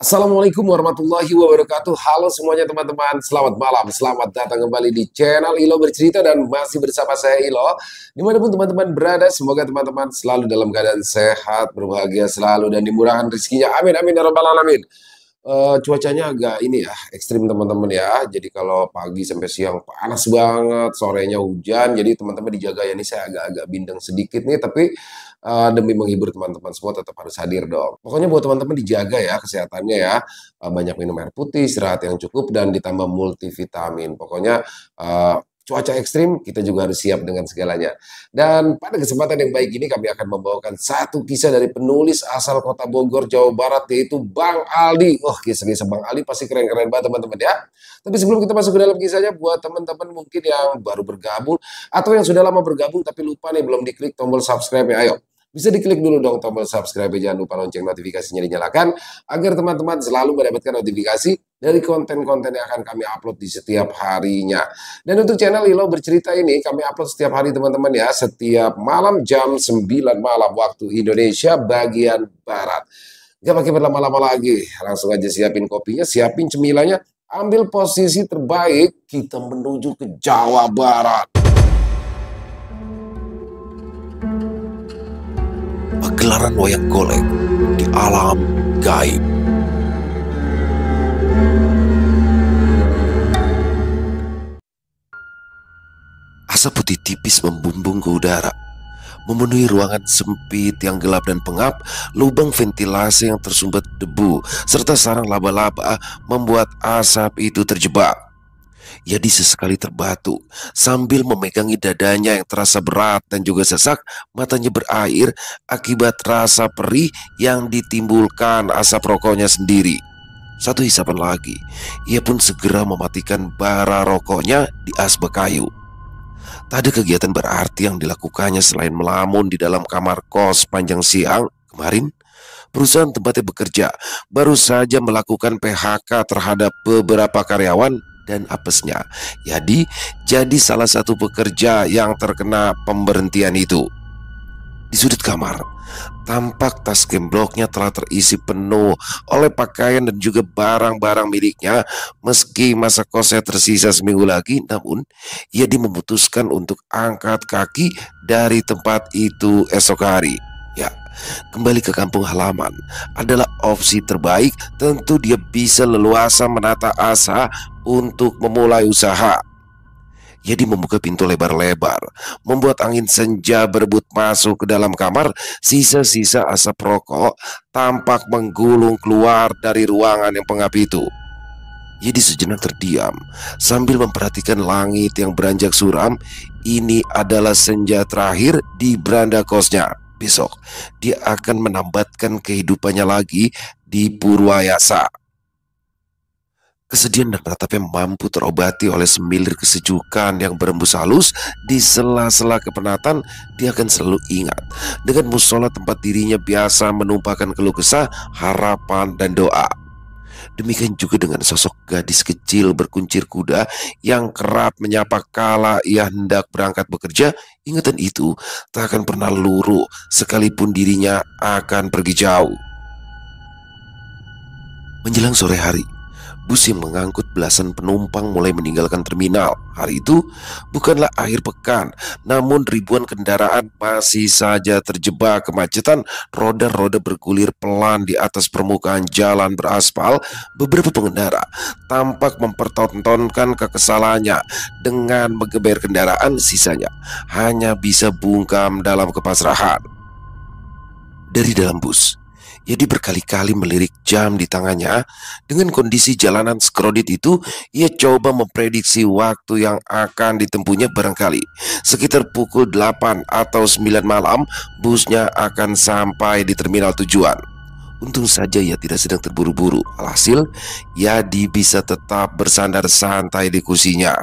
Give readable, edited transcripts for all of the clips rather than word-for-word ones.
Assalamualaikum warahmatullahi wabarakatuh. Halo semuanya teman-teman, selamat malam. Selamat datang kembali di channel Ilo Bercerita dan masih bersama saya Ilo. Dimanapun teman-teman berada, semoga teman-teman selalu dalam keadaan sehat, berbahagia selalu, dan dimurahkan rezekinya. Amin, amin, ya rabbal alamin. Cuacanya agak ini ya, ekstrim teman-teman ya. Jadi kalau pagi sampai siang panas banget, sorenya hujan. Jadi teman-teman dijaga ya, ini saya agak-agak bindeng sedikit nih, tapi demi menghibur teman-teman semua tetap harus hadir dong. Pokoknya buat teman-teman dijaga ya kesehatannya ya. Banyak minum air putih, istirahat yang cukup, dan ditambah multivitamin. Pokoknya cuaca ekstrim, kita juga harus siap dengan segalanya. Dan pada kesempatan yang baik ini kami akan membawakan satu kisah dari penulis asal kota Bogor, Jawa Barat, yaitu Bang Aldi. Oh, kisah-kisah Bang Aldi pasti keren-keren banget teman-teman ya. Tapi sebelum kita masuk ke dalam kisahnya, buat teman-teman mungkin yang baru bergabung atau yang sudah lama bergabung tapi lupa nih belum diklik tombol subscribe ya, ayo. Bisa diklik dulu dong tombol subscribe, jangan lupa lonceng notifikasinya dinyalakan agar teman-teman selalu mendapatkan notifikasi dari konten-konten yang akan kami upload di setiap harinya. Dan untuk channel Ilo Bercerita ini kami upload setiap hari teman-teman ya, setiap malam jam 9 malam waktu Indonesia bagian Barat. Gak pakai berlama-lama lagi, langsung aja siapin kopinya, siapin cemilannya, ambil posisi terbaik, kita menuju ke Jawa Barat. Pagelaran wayang golek di alam gaib. Asap putih tipis membumbung ke udara, memenuhi ruangan sempit yang gelap dan pengap. Lubang ventilasi yang tersumbat debu serta sarang laba-laba membuat asap itu terjebak. Yadi sesekali terbatu sambil memegangi dadanya yang terasa berat dan juga sesak. Matanya berair akibat rasa perih yang ditimbulkan asap rokoknya sendiri. Satu hisapan lagi, ia pun segera mematikan bara rokoknya di asbak kayu. Tak ada kegiatan berarti yang dilakukannya selain melamun di dalam kamar kos panjang siang. Kemarin perusahaan tempatnya bekerja baru saja melakukan PHK terhadap beberapa karyawan, dan apesnya Yadi jadi salah satu pekerja yang terkena pemberhentian itu. Di sudut kamar, tampak tas gembloknya telah terisi penuh oleh pakaian dan juga barang-barang miliknya. Meski masa kosnya tersisa seminggu lagi, namun Yadi memutuskan untuk angkat kaki dari tempat itu esok hari. Ya, kembali ke kampung halaman adalah opsi terbaik. Tentu dia bisa leluasa menata asa untuk memulai usaha. Yadi membuka pintu lebar-lebar, membuat angin senja berebut masuk ke dalam kamar. Sisa-sisa asap rokok tampak menggulung keluar dari ruangan yang pengap itu. Yadi sejenak terdiam sambil memperhatikan langit yang beranjak suram. Ini adalah senja terakhir di beranda kosnya. Besok dia akan menambatkan kehidupannya lagi di Purwayasa. Kesedihan dan ratapnya mampu terobati oleh semilir kesejukan yang berembus halus. Di sela-sela kepenatan, dia akan selalu ingat dengan musola tempat dirinya biasa menumpahkan keluh kesah, harapan, dan doa. Demikian juga dengan sosok gadis kecil berkuncir kuda yang kerap menyapa kala ia hendak berangkat bekerja. Ingatan itu tak akan pernah luruh sekalipun dirinya akan pergi jauh. Menjelang sore hari, bus yang mengangkut belasan penumpang mulai meninggalkan terminal. Hari itu bukanlah akhir pekan, namun ribuan kendaraan masih saja terjebak kemacetan. Roda-roda bergulir pelan di atas permukaan jalan beraspal. Beberapa pengendara tampak mempertontonkan kekesalannya dengan menggeber kendaraan. Sisanya hanya bisa bungkam dalam kepasrahan. Dari dalam bus, Yadi berkali-kali melirik jam di tangannya. Dengan kondisi jalanan skrodit itu, ia coba memprediksi waktu yang akan ditempuhnya. Barangkali sekitar pukul 8 atau 9 malam busnya akan sampai di terminal tujuan. Untung saja ia tidak sedang terburu-buru. Alhasil, Yadi bisa tetap bersandar santai di kursinya.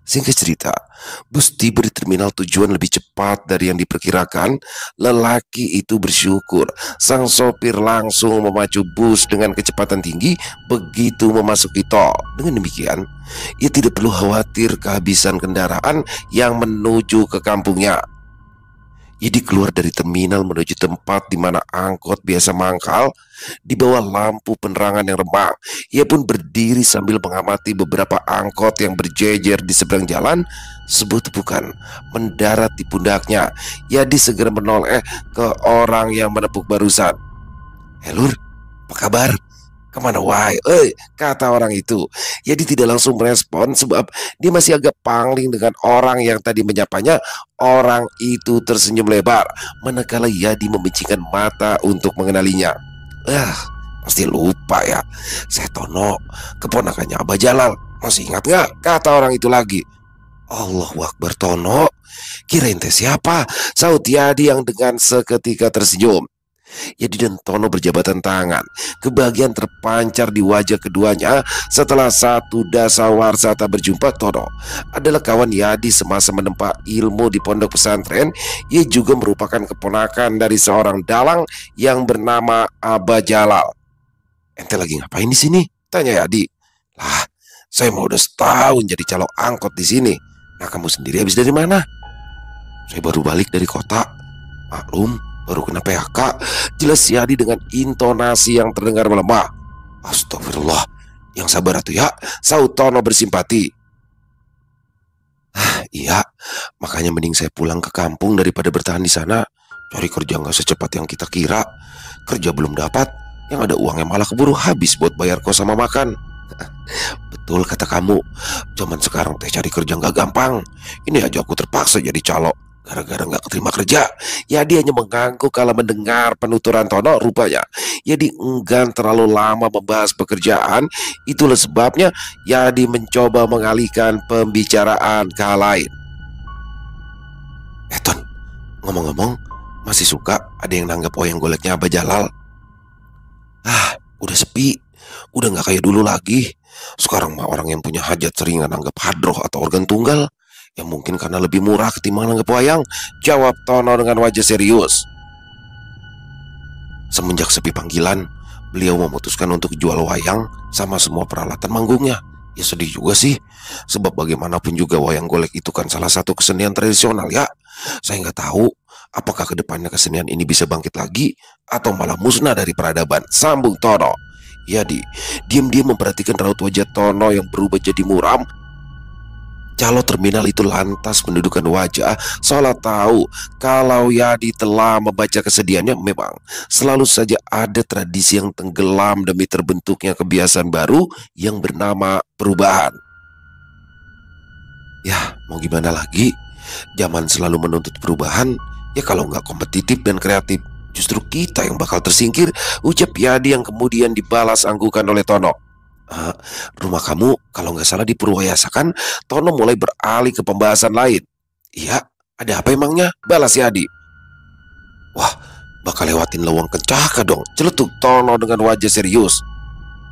Singkat cerita, bus tiba di terminal tujuan lebih cepat dari yang diperkirakan. Lelaki itu bersyukur. Sang sopir langsung memacu bus dengan kecepatan tinggi begitu memasuki tol. Dengan demikian, ia tidak perlu khawatir kehabisan kendaraan yang menuju ke kampungnya. Yadi keluar dari terminal menuju tempat di mana angkot biasa mangkal. Di bawah lampu penerangan yang remang, ia pun berdiri sambil mengamati beberapa angkot yang berjejer di seberang jalan. Sebuah tepukan mendarat di pundaknya. Yadi segera menoleh ke orang yang menepuk barusan. "Lur, apa kabar? Kemana wae? Kata orang itu. Yadi tidak langsung merespon sebab dia masih agak pangling dengan orang yang tadi menyapanya. Orang itu tersenyum lebar manakala Yadi membincangkan mata untuk mengenalinya. Pasti lupa ya. Saya Tono, keponakannya Abah Jalal. Masih ingat gak? Kata orang itu lagi. Allahu Akbar, Tono. Kirain teh siapa? Saut Yadi yang dengan seketika tersenyum. Yadi dan Tono berjabatan tangan. Kebahagiaan terpancar di wajah keduanya setelah satu dasawarsa tak berjumpa. Tono adalah kawan Yadi semasa menempa ilmu di pondok pesantren. Ia juga merupakan keponakan dari seorang dalang yang bernama Abah Jalal. "Ente lagi ngapain di sini?" tanya Yadi. "Lah, saya mau udah setahun jadi calo angkot di sini. Nah, kamu sendiri habis dari mana?" "Saya baru balik dari kota. Maklum, baru kena PHK," jelas Yadi dengan intonasi yang terdengar melemah. "Astagfirullah, yang sabar atuh ya," saut Tono bersimpati. "Iya, makanya mending saya pulang ke kampung daripada bertahan di sana. Cari kerja nggak secepat yang kita kira. Kerja belum dapat, yang ada uangnya malah keburu habis buat bayar kos sama makan." "Betul kata kamu, zaman sekarang teh cari kerja nggak gampang. Ini aja aku terpaksa jadi calo gara-gara nggak keterima kerja." Yadi hanya mengangguk kala mendengar penuturan Tono. Rupanya Yadi enggan terlalu lama membahas pekerjaan. Itulah sebabnya Yadi mencoba mengalihkan pembicaraan ke hal lain. "Ton, ngomong-ngomong, masih suka ada yang nanggap wayang goleknya Abah Jalal?" Udah sepi. Udah gak kayak dulu lagi. Sekarang mah orang yang punya hajat sering nanggap hadroh atau organ tunggal. Ya mungkin karena lebih murah ketimbang nanggap wayang, jawab Tono dengan wajah serius. Semenjak sepi panggilan, beliau memutuskan untuk jual wayang sama semua peralatan manggungnya. Ya sedih juga sih, sebab bagaimanapun juga wayang golek itu kan salah satu kesenian tradisional ya. Saya nggak tahu apakah kedepannya kesenian ini bisa bangkit lagi atau malah musnah dari peradaban, sambung Tono. Yadi diam-diam memperhatikan raut wajah Tono yang berubah jadi muram. Calo terminal itu lantas menundukkan wajah seolah tahu kalau Yadi telah membaca kesedihannya. Memang selalu saja ada tradisi yang tenggelam demi terbentuknya kebiasaan baru yang bernama perubahan. Ya mau gimana lagi, zaman selalu menuntut perubahan. Ya kalau nggak kompetitif dan kreatif, justru kita yang bakal tersingkir, ucap Yadi yang kemudian dibalas anggukan oleh Tono. Rumah kamu kalau nggak salah di Purwayasa kan?" Tono mulai beralih ke pembahasan lain. "Iya, ada apa emangnya?" balas Yadi. "Wah, bakal lewatin Lewang Kencaka dong," celetuk Tono dengan wajah serius.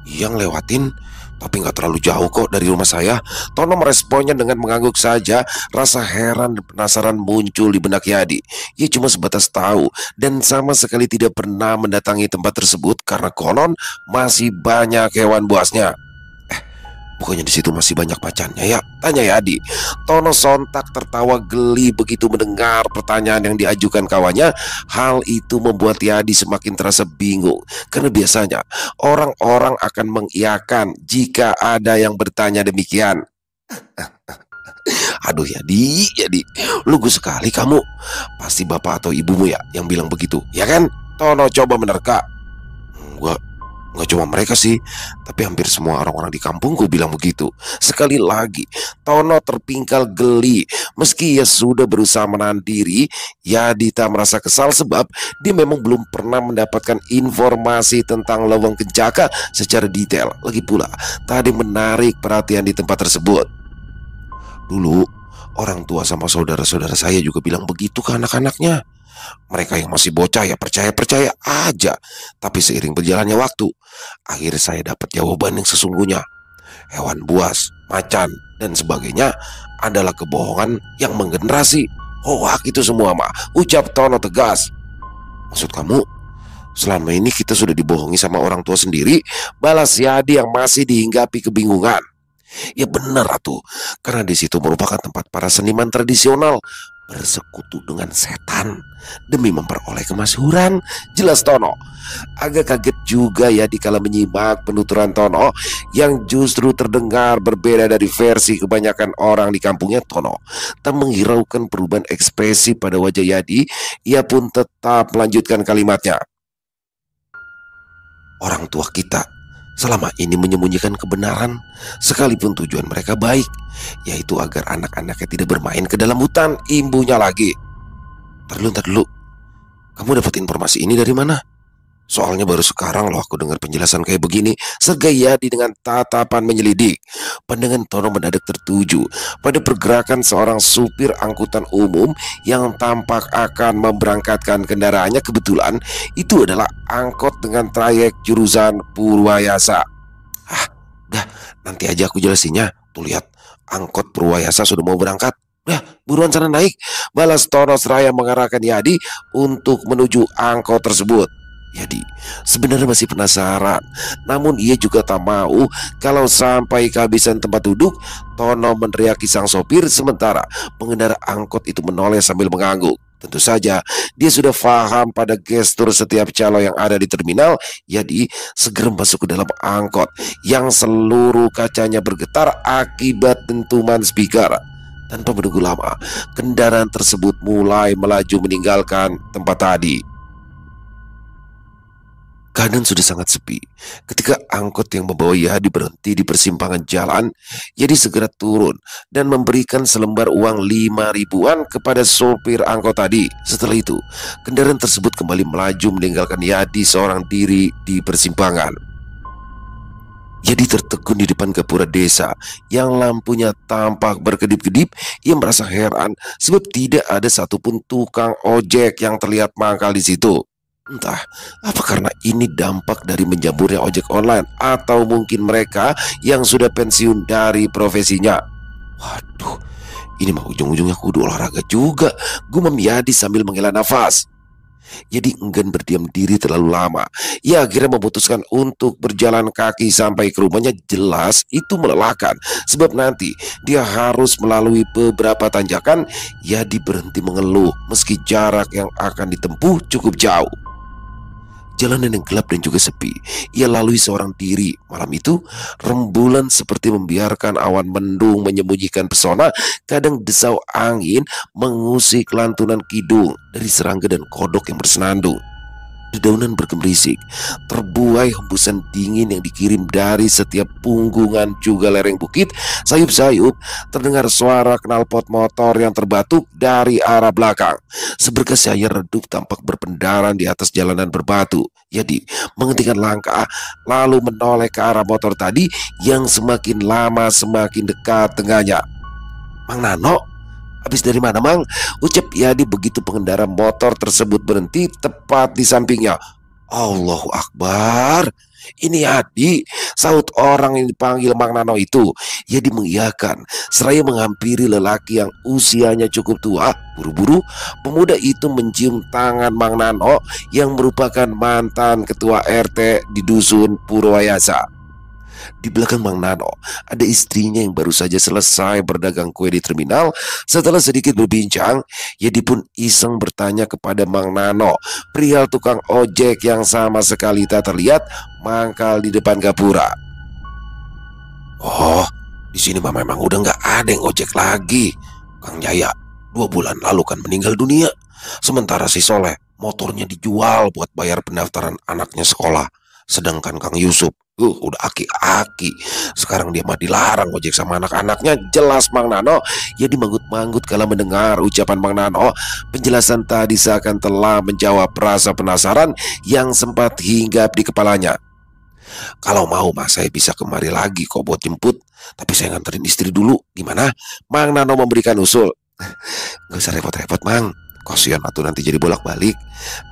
"Yang lewatin, tapi nggak terlalu jauh kok dari rumah saya." Tono meresponnya dengan mengangguk saja. Rasa heran dan penasaran muncul di benak Yadi. Ia cuma sebatas tahu dan sama sekali tidak pernah mendatangi tempat tersebut karena konon masih banyak hewan buasnya. "Bukannya di situ masih banyak macannya ya?" tanya Yadi. Tono sontak tertawa geli begitu mendengar pertanyaan yang diajukan kawannya. Hal itu membuat Yadi semakin terasa bingung, karena biasanya orang-orang akan mengiyakan jika ada yang bertanya demikian. "Aduh Yadi, lugu sekali kamu. Pasti bapak atau ibumu ya yang bilang begitu, ya kan?" Tono coba menerka. Nggak cuma mereka sih, tapi hampir semua orang-orang di kampungku bilang begitu." Sekali lagi Tono terpingkal geli. Meski ia sudah berusaha menahan diri, Yadi tak merasa kesal sebab dia memang belum pernah mendapatkan informasi tentang Lewang Kencaka secara detail. Lagi pula tadi menarik perhatian di tempat tersebut. Dulu orang tua sama saudara-saudara saya juga bilang begitu ke anak-anaknya. Mereka yang masih bocah ya percaya-percaya aja. Tapi seiring berjalannya waktu, akhirnya saya dapat jawaban yang sesungguhnya. Hewan buas, macan, dan sebagainya adalah kebohongan yang menggenerasi. Hoak itu semua mah, ucap Tono tegas. "Maksud kamu, selama ini kita sudah dibohongi sama orang tua sendiri?" balas Yadi yang masih dihinggapi kebingungan. "Ya benar atuh, karena di situ merupakan tempat para seniman tradisional. bersekutu dengan setan demi memperoleh kemasyhuran. Jelas Tono agak kaget juga ya dikala menyimak penuturan Tono yang justru terdengar berbeda dari versi kebanyakan orang di kampungnya. Tono tak menghiraukan perubahan ekspresi pada wajah Yadi. Ia pun tetap melanjutkan kalimatnya. Orang tua kita selama ini menyembunyikan kebenaran, sekalipun tujuan mereka baik, yaitu agar anak-anaknya tidak bermain ke dalam hutan. Imbunya lagi. Ntar dulu, kamu dapat informasi ini dari mana? Soalnya baru sekarang loh aku dengar penjelasan kayak begini. Serga Yadi dengan tatapan menyelidik. Pandangan Tono mendadak tertuju pada pergerakan seorang supir angkutan umum yang tampak akan memberangkatkan kendaraannya. Kebetulan itu adalah angkot dengan trayek jurusan Purwayasa. Ah, dah, nanti aja aku jelasinnya. Tuh lihat, angkot Purwayasa sudah mau berangkat. Dah, buruan sana naik. Balas Tono seraya mengarahkan Yadi untuk menuju angkot tersebut. Yadi sebenarnya masih penasaran, namun ia juga tak mau kalau sampai kehabisan tempat duduk. Tono meneriaki sang sopir sementara pengendara angkot itu menoleh sambil mengangguk. Tentu saja dia sudah paham pada gestur setiap calo yang ada di terminal. Yadi segera masuk ke dalam angkot yang seluruh kacanya bergetar akibat dentuman speaker. Tanpa menunggu lama, kendaraan tersebut mulai melaju meninggalkan tempat tadi. Keadaan sudah sangat sepi ketika angkot yang membawa Yadi berhenti di persimpangan jalan. Yadi segera turun dan memberikan selembar uang 5.000-an kepada sopir angkot tadi. Setelah itu, kendaraan tersebut kembali melaju meninggalkan Yadi seorang diri di persimpangan. Yadi tertegun di depan gapura desa yang lampunya tampak berkedip-kedip. Ia merasa heran sebab tidak ada satupun tukang ojek yang terlihat mangkal di situ. Entah apa karena ini dampak dari menjamurnya ojek online atau mungkin mereka yang sudah pensiun dari profesinya. Waduh, ini mah ujung-ujungnya kudu olahraga juga, gumam Yadi sambil menghela nafas. Yadi enggan berdiam diri terlalu lama. Ia akhirnya memutuskan untuk berjalan kaki sampai ke rumahnya. Jelas itu melelahkan sebab nanti dia harus melalui beberapa tanjakan. Yadi berhenti mengeluh meski jarak yang akan ditempuh cukup jauh. Jalanan yang gelap dan juga sepi ia lalui seorang diri. Malam itu rembulan seperti membiarkan awan mendung menyembunyikan pesona. Kadang desau angin mengusik lantunan kidung dari serangga dan kodok yang bersenandung. Dedaunan bergemerisik, terbuai hembusan dingin yang dikirim dari setiap punggungan juga lereng bukit. Sayup-sayup terdengar suara knalpot motor yang terbatuk dari arah belakang. Seberkas cahaya redup tampak berpendaran di atas jalanan berbatu. Yadi menghentikan langkah lalu menoleh ke arah motor tadi yang semakin lama semakin dekat dengannya. Mang Nano, habis dari mana Mang? Ucap Yadi begitu pengendara motor tersebut berhenti tepat di sampingnya. Allahu Akbar, ini Yadi, sahut orang yang dipanggil Mang Nano itu. Yadi mengiyakan seraya menghampiri lelaki yang usianya cukup tua. Buru-buru pemuda itu mencium tangan Mang Nano yang merupakan mantan ketua RT di dusun Purwayasa. Di belakang Mang Nano ada istrinya yang baru saja selesai berdagang kue di terminal. Setelah sedikit berbincang, Yadi pun iseng bertanya kepada Mang Nano perihal tukang ojek yang sama sekali tak terlihat mangkal di depan gapura. Oh, di sini mah memang udah nggak ada yang ojek lagi. Kang Jaya 2 bulan lalu kan meninggal dunia. Sementara si Soleh motornya dijual buat bayar pendaftaran anaknya sekolah. Sedangkan Kang Yusuf udah aki-aki. Sekarang dia mah dilarang ojek sama anak-anaknya. Jelas Mang Nano. Ia dimanggut-manggut kala mendengar ucapan Mang Nano. Penjelasan tadi seakan telah menjawab rasa penasaran yang sempat hinggap di kepalanya. Kalau mau mah saya bisa kemari lagi kok buat jemput, tapi saya nganterin istri dulu. Gimana? Mang Nano memberikan usul. Gak usah repot-repot Mang, kasihan atuh nanti jadi bolak-balik.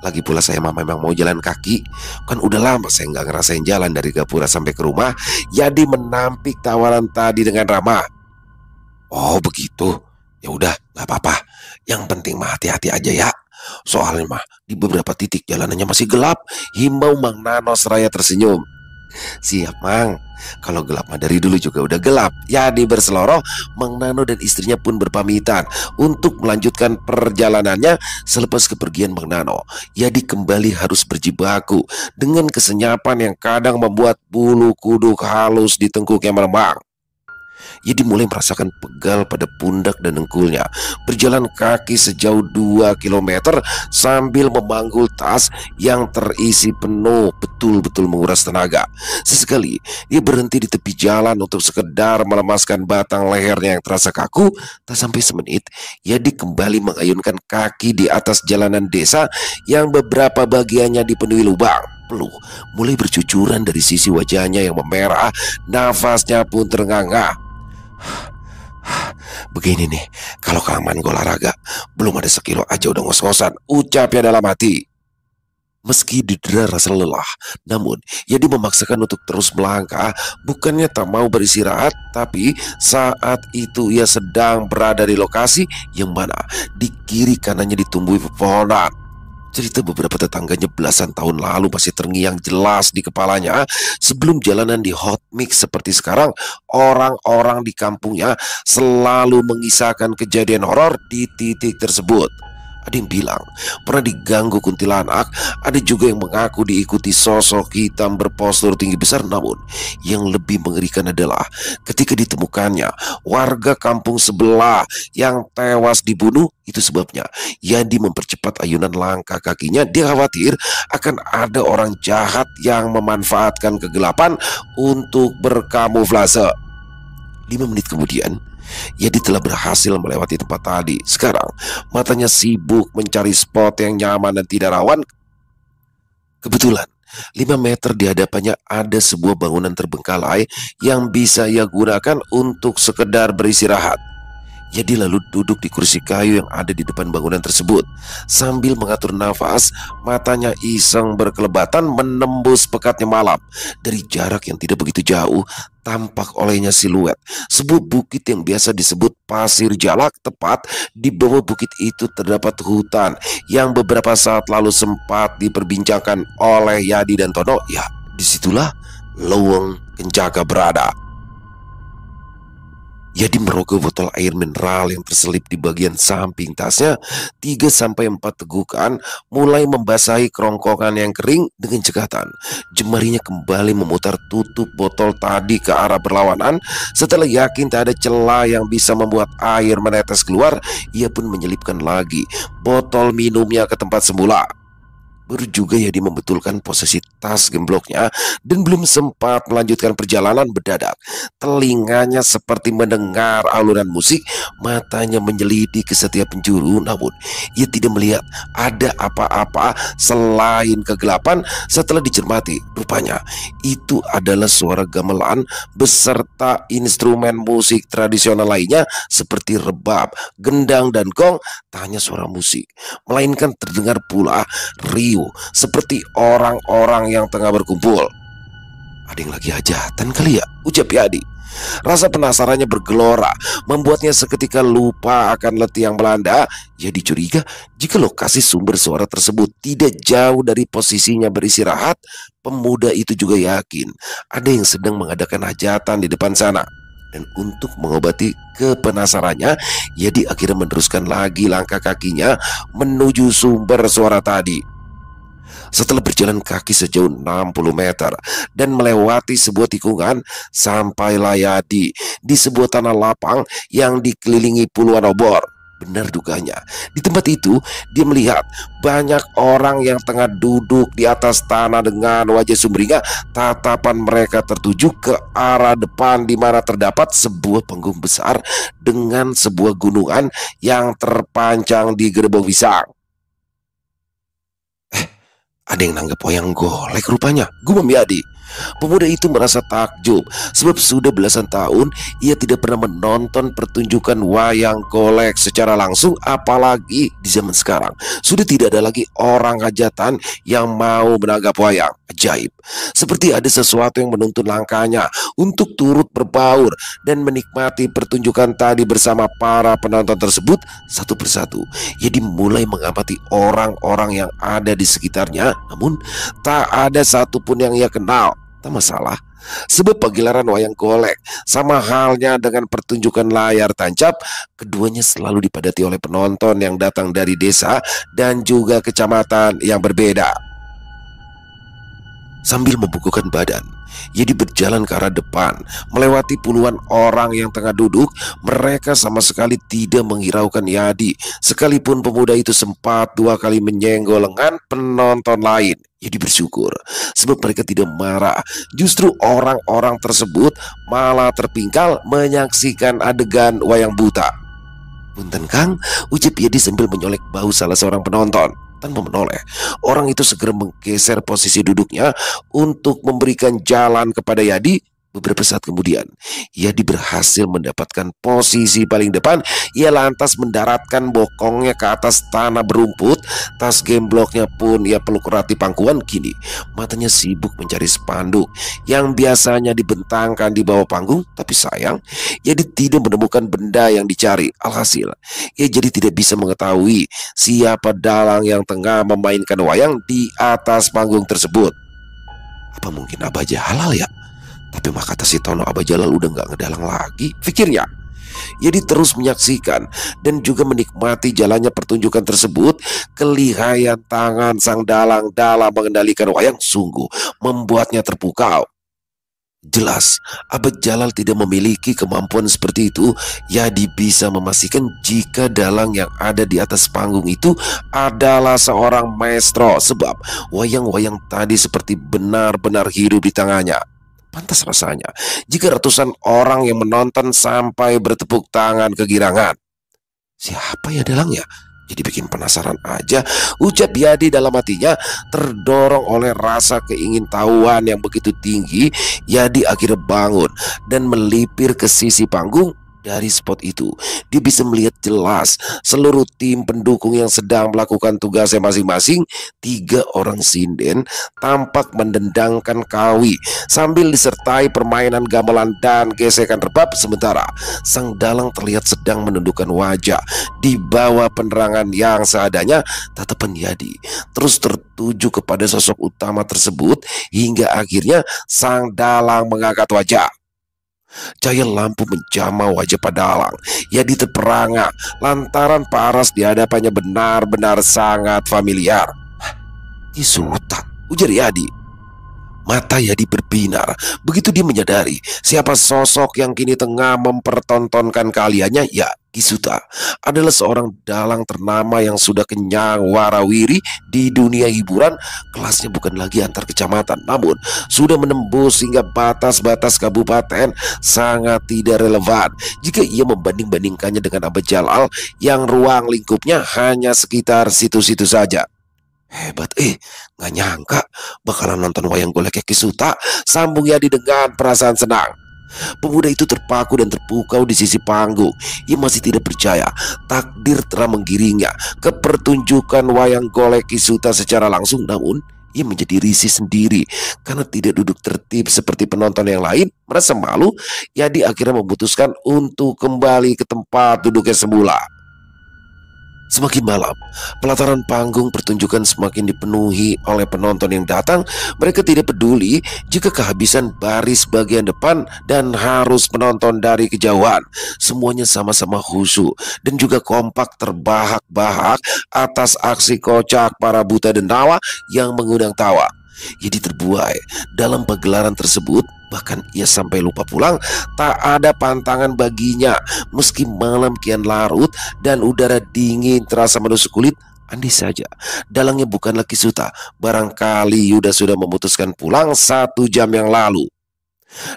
Lagi pula saya mah memang mau jalan kaki. Kan udah lama saya nggak ngerasain jalan dari gapura sampai ke rumah. Yadi menampik tawaran tadi dengan ramah. Oh begitu, ya udah nggak apa-apa. Yang penting mah hati-hati aja ya. Soalnya mah di beberapa titik jalanannya masih gelap. Himbau Mang Nano seraya tersenyum. Siap, Mang. Kalau gelap mah dari dulu juga udah gelap. Yadi berseloroh, Mang Nano dan istrinya pun berpamitan untuk melanjutkan perjalanannya. Selepas kepergian Mang Nano, Yadi kembali harus berjibaku dengan kesenyapan yang kadang membuat bulu kuduk halus di tengkuknya meremang. Ia dimulai merasakan pegal pada pundak dan dengkulnya. Berjalan kaki sejauh 2 kilometer sambil memanggul tas yang terisi penuh betul-betul menguras tenaga. Sesekali ia berhenti di tepi jalan untuk sekedar melemaskan batang lehernya yang terasa kaku. Tak sampai semenit, Yadi kembali mengayunkan kaki di atas jalanan desa yang beberapa bagiannya dipenuhi lubang. Peluh mulai bercucuran dari sisi wajahnya yang memerah, nafasnya pun terengah-engah. Begini nih, kalau kelamaan gue olahraga, belum ada sekilo aja udah ngos-ngosan, ucapnya dalam hati. Meski didera rasa lelah, namun Yadi memaksakan untuk terus melangkah. Bukannya tak mau beristirahat, tapi saat itu ia sedang berada di lokasi yang mana di kiri kanannya ditumbuhi pepohonan. Cerita beberapa tetangganya belasan tahun lalu masih terngiang jelas di kepalanya. Sebelum jalanan di hot mix seperti sekarang, orang-orang di kampungnya selalu mengisahkan kejadian horor di titik tersebut. Ada yang bilang pernah diganggu kuntilanak, ada juga yang mengaku diikuti sosok hitam berpostur tinggi besar. Namun yang lebih mengerikan adalah ketika ditemukannya warga kampung sebelah yang tewas dibunuh. Itu sebabnya Yadi mempercepat ayunan langkah kakinya. Dia khawatir akan ada orang jahat yang memanfaatkan kegelapan untuk berkamuflase. 5 menit kemudian, Yadi telah berhasil melewati tempat tadi. Sekarang matanya sibuk mencari spot yang nyaman dan tidak rawan. Kebetulan 5 meter di hadapannya ada sebuah bangunan terbengkalai yang bisa ia gunakan untuk sekedar beristirahat. Yadi lalu duduk di kursi kayu yang ada di depan bangunan tersebut. Sambil mengatur nafas, matanya iseng berkelebatan menembus pekatnya malam. Dari jarak yang tidak begitu jauh, tampak olehnya siluet sebuah bukit yang biasa disebut Pasir Jalak. Tepat di bawah bukit itu terdapat hutan yang beberapa saat lalu sempat diperbincangkan oleh Yadi dan Tono. Ya, disitulah Leweng Kencaka berada. Yadi merogoh botol air mineral yang terselip di bagian samping tasnya. 3-4 tegukan mulai membasahi kerongkongan yang kering. Dengan cekatan, jemarinya kembali memutar tutup botol tadi ke arah berlawanan. Setelah yakin tak ada celah yang bisa membuat air menetes keluar, ia pun menyelipkan lagi botol minumnya ke tempat semula. Baru juga Yadi membetulkan posisi tas gembloknya dan belum sempat melanjutkan perjalanan, mendadak telinganya seperti mendengar alunan musik. Matanya menyelidiki ke setiap penjuru, namun ia tidak melihat ada apa-apa selain kegelapan. Setelah dicermati, rupanya itu adalah suara gamelan beserta instrumen musik tradisional lainnya seperti rebab, gendang, dan gong. Tak hanya suara musik, melainkan terdengar pula riuh seperti orang-orang yang tengah berkumpul. Ada yang lagi hajatan kali ya, ucap Yadi. Rasa penasarannya bergelora, membuatnya seketika lupa akan letih yang melanda. Yadi curiga jika lokasi sumber suara tersebut tidak jauh dari posisinya beristirahat. Pemuda itu juga yakin ada yang sedang mengadakan hajatan di depan sana. Dan untuk mengobati kepenasarannya, Yadi akhirnya meneruskan lagi langkah kakinya menuju sumber suara tadi. Setelah berjalan kaki sejauh 60 meter dan melewati sebuah tikungan, sampailah Yadi di sebuah tanah lapang yang dikelilingi puluhan obor. Benar dugaannya, di tempat itu dia melihat banyak orang yang tengah duduk di atas tanah dengan wajah sumringah. Tatapan mereka tertuju ke arah depan di mana terdapat sebuah panggung besar dengan sebuah gunungan yang terpancang di gerbong pisang. Ada yang nanggap wayang golek rupanya, gumam Yadi. Pemuda itu merasa takjub sebab sudah belasan tahun ia tidak pernah menonton pertunjukan wayang golek secara langsung. Apalagi di zaman sekarang sudah tidak ada lagi orang hajatan yang mau menanggap wayang. Ajaib, seperti ada sesuatu yang menuntun langkahnya untuk turut berbaur dan menikmati pertunjukan tadi bersama para penonton tersebut. Satu persatu ia dimulai mengamati orang-orang yang ada di sekitarnya, namun tak ada satupun yang ia kenal. Tak masalah, sebab pagelaran wayang golek sama halnya dengan pertunjukan layar tancap, keduanya selalu dipadati oleh penonton yang datang dari desa dan juga kecamatan yang berbeda. Sambil membukukan badan, Yedi berjalan ke arah depan, melewati puluhan orang yang tengah duduk. Mereka sama sekali tidak menghiraukan Yadi, sekalipun pemuda itu sempat 2 kali menyenggol lengan penonton lain. Yedi bersyukur, sebab mereka tidak marah. Justru orang-orang tersebut malah terpingkal menyaksikan adegan wayang buta. "Punten Kang," ucap Yedi sambil menyolek bahu salah seorang penonton. Tanpa menoleh, orang itu segera menggeser posisi duduknya untuk memberikan jalan kepada Yadi. Beberapa saat kemudian, Yadi berhasil mendapatkan posisi paling depan. Ia lantas mendaratkan bokongnya ke atas tanah berumput. Tas gembloknya pun ia peluk erat di pangkuan. Kini matanya sibuk mencari spanduk yang biasanya dibentangkan di bawah panggung. Tapi sayang, Yadi tidak menemukan benda yang dicari. Alhasil, ia jadi tidak bisa mengetahui siapa dalang yang tengah memainkan wayang di atas panggung tersebut. Apa mungkin Abah Jalal ya? Tapi mah kata si Tono, Abah Jalal udah gak ngedalang lagi, pikirnya. Jadi terus menyaksikan dan juga menikmati jalannya pertunjukan tersebut. Kelihayan tangan sang dalang dalam mengendalikan wayang sungguh membuatnya terpukau. Jelas, Abah Jalal tidak memiliki kemampuan seperti itu. Yadi bisa memastikan jika dalang yang ada di atas panggung itu adalah seorang maestro, sebab wayang-wayang tadi seperti benar-benar hidup di tangannya. Pantas rasanya jika ratusan orang yang menonton sampai bertepuk tangan kegirangan. Siapa ya dalangnya? Jadi bikin penasaran aja, ucap Yadi dalam hatinya. Terdorong oleh rasa keingintahuan yang begitu tinggi, Yadi akhirnya bangun dan melipir ke sisi panggung. Dari spot itu, dia bisa melihat jelas seluruh tim pendukung yang sedang melakukan tugasnya masing-masing. 3 orang sinden tampak mendendangkan kawi sambil disertai permainan gamelan dan gesekan rebab. Sementara sang dalang terlihat sedang menundukkan wajah di bawah penerangan yang seadanya. Tatapan Yadi terus tertuju kepada sosok utama tersebut hingga akhirnya sang dalang mengangkat wajah. Cahaya lampu menjamah wajah Pak Dalang. Yadi terperangah lantaran paras di hadapannya benar-benar sangat familiar. "Ki Suta," ujar Yadi. Mata Yadi berbinar begitu dia menyadari siapa sosok yang kini tengah mempertontonkan keahliannya. Ya, Ki Suta adalah seorang dalang ternama yang sudah kenyang warawiri di dunia hiburan. Kelasnya bukan lagi antar kecamatan, namun sudah menembus hingga batas-batas kabupaten. Sangat tidak relevan jika ia membanding-bandingkannya dengan Abah Jalal yang ruang lingkupnya hanya sekitar situ-situ saja. "Hebat, gak nyangka bakalan nonton wayang golek Ki Suta," sambung Yadi dengan perasaan senang. Pemuda itu terpaku dan terpukau di sisi panggung. Ia masih tidak percaya takdir telah menggiringnya ke pertunjukan wayang golek Ki Suta secara langsung. Namun ia menjadi risih sendiri karena tidak duduk tertib seperti penonton yang lain. Merasa malu, Yadi akhirnya memutuskan untuk kembali ke tempat duduknya semula. Semakin malam, pelataran panggung pertunjukan semakin dipenuhi oleh penonton yang datang. Mereka tidak peduli jika kehabisan baris bagian depan dan harus menonton dari kejauhan. Semuanya sama-sama khusyuk dan juga kompak terbahak-bahak atas aksi kocak para buta dendawa yang mengundang tawa. Jadi terbuai dalam pagelaran tersebut. Bahkan ia sampai lupa pulang. Tak ada pantangan baginya. Meski malam kian larut dan udara dingin terasa menusuk kulit, andai saja dalangnya bukanlah Ki Suta, barangkali Yuda sudah memutuskan pulang 1 jam yang lalu.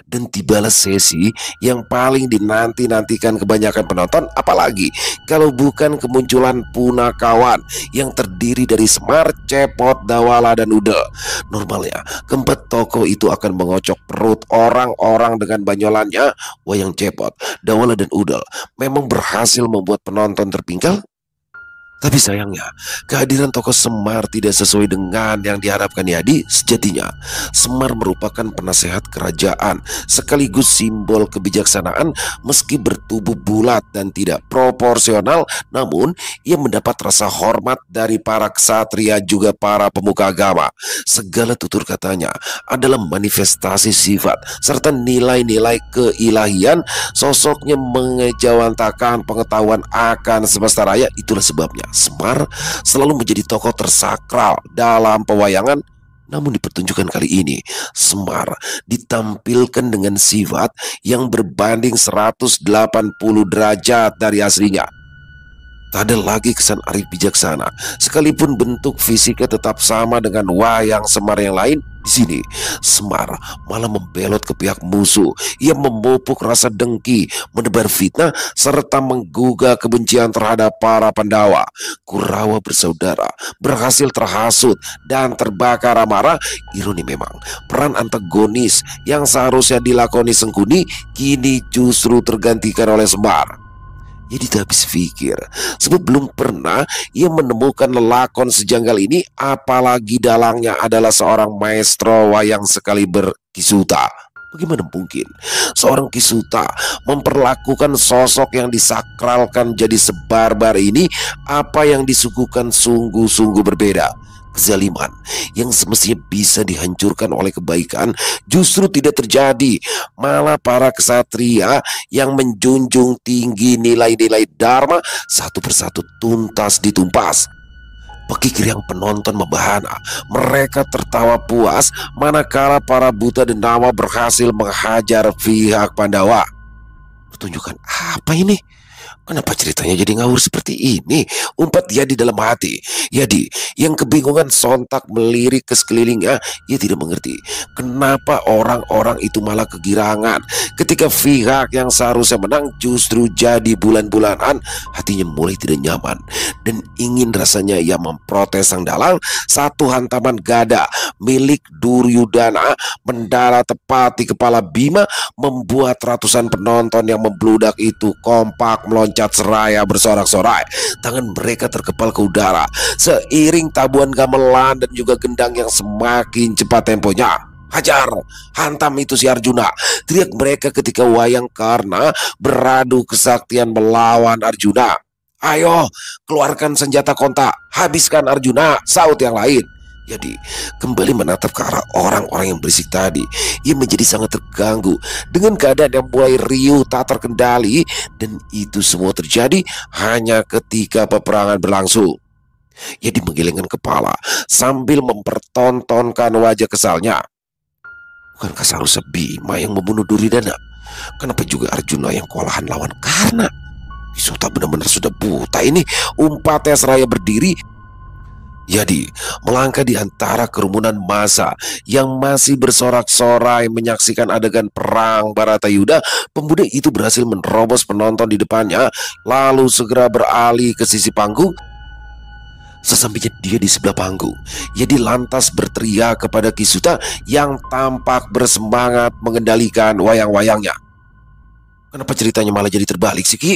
Dan tibalah sesi yang paling dinanti-nantikan kebanyakan penonton, apalagi kalau bukan kemunculan punakawan yang terdiri dari Semar, Cepot, Dawala, dan Udel. Normalnya keempat tokoh itu akan mengocok perut orang-orang dengan banyolannya. Wayang Cepot, Dawala, dan Udel memang berhasil membuat penonton terpingkal. Tapi sayangnya, kehadiran tokoh Semar tidak sesuai dengan yang diharapkan Yadi. Sejatinya, Semar merupakan penasehat kerajaan sekaligus simbol kebijaksanaan. Meski bertubuh bulat dan tidak proporsional, namun ia mendapat rasa hormat dari para ksatria juga para pemuka agama. Segala tutur katanya adalah manifestasi sifat serta nilai-nilai keilahian. Sosoknya mengejawantakan pengetahuan akan semesta raya. Itulah sebabnya Semar selalu menjadi tokoh tersakral dalam pewayangan. Namun di pertunjukan kali ini, Semar ditampilkan dengan sifat yang berbanding 180 derajat dari aslinya. Tak ada lagi kesan arif bijaksana, sekalipun bentuk fisiknya tetap sama dengan wayang Semar yang lain. Di sini, Semar malah membelot ke pihak musuh. Ia memupuk rasa dengki, menebar fitnah, serta menggugah kebencian terhadap para Pandawa. Kurawa bersaudara berhasil terhasut dan terbakar amarah. Ironi memang, peran antagonis yang seharusnya dilakoni Sengkuni kini justru tergantikan oleh Semar. Ia tidak habis pikir, sebab belum pernah ia menemukan lelakon sejanggal ini, apalagi dalangnya adalah seorang maestro wayang sekali berkisuta. Bagaimana mungkin seorang kisuta memperlakukan sosok yang disakralkan jadi sebarbar ini? Apa yang disuguhkan sungguh-sungguh berbeda. Kezaliman yang semestinya bisa dihancurkan oleh kebaikan justru tidak terjadi. Malah para ksatria yang menjunjung tinggi nilai-nilai dharma satu persatu tuntas ditumpas. Pekikir yang penonton membahana, mereka tertawa puas manakala para buta denawa berhasil menghajar pihak Pandawa. Pertunjukan apa ini? Kenapa ceritanya jadi ngawur seperti ini? Umpat Yadi dalam hati. Yadi yang kebingungan sontak melirik ke sekelilingnya. Ia tidak mengerti kenapa orang-orang itu malah kegirangan ketika pihak yang seharusnya menang justru jadi bulan-bulanan. Hatinya mulai tidak nyaman dan ingin rasanya ia memprotes sang dalang. Satu hantaman gada milik Duryudana mendarat tepat di kepala Bima, membuat ratusan penonton yang membludak itu kompak meloncat seraya bersorak-sorai. Tangan mereka terkepal ke udara seiring tabuhan gamelan dan juga gendang yang semakin cepat temponya. Hajar, hantam itu si Arjuna, teriak mereka ketika Wayang Karna beradu kesaktian melawan Arjuna. Ayo, keluarkan senjata konta, habiskan Arjuna, saut yang lain. Jadi kembali menatap ke arah orang-orang yang berisik tadi. Ia menjadi sangat terganggu dengan keadaan yang mulai riuh tak terkendali. Dan itu semua terjadi hanya ketika peperangan berlangsung. Ia menggelengkan kepala sambil mempertontonkan wajah kesalnya. Bukankah seharusnya Bima yang membunuh Duryudana? Kenapa juga Arjuna yang kewalahan lawan Karna? Kisuta benar-benar sudah buta ini. Umpatnya seraya berdiri. Yadi melangkah di antara kerumunan massa yang masih bersorak-sorai menyaksikan adegan perang Baratayuda. Pemuda itu berhasil menerobos penonton di depannya, lalu segera beralih ke sisi panggung. Sesampainya dia di sebelah panggung, Yadi lantas berteriak kepada Kisuta yang tampak bersemangat mengendalikan wayang-wayangnya. Kenapa ceritanya malah jadi terbalik sih, Ki?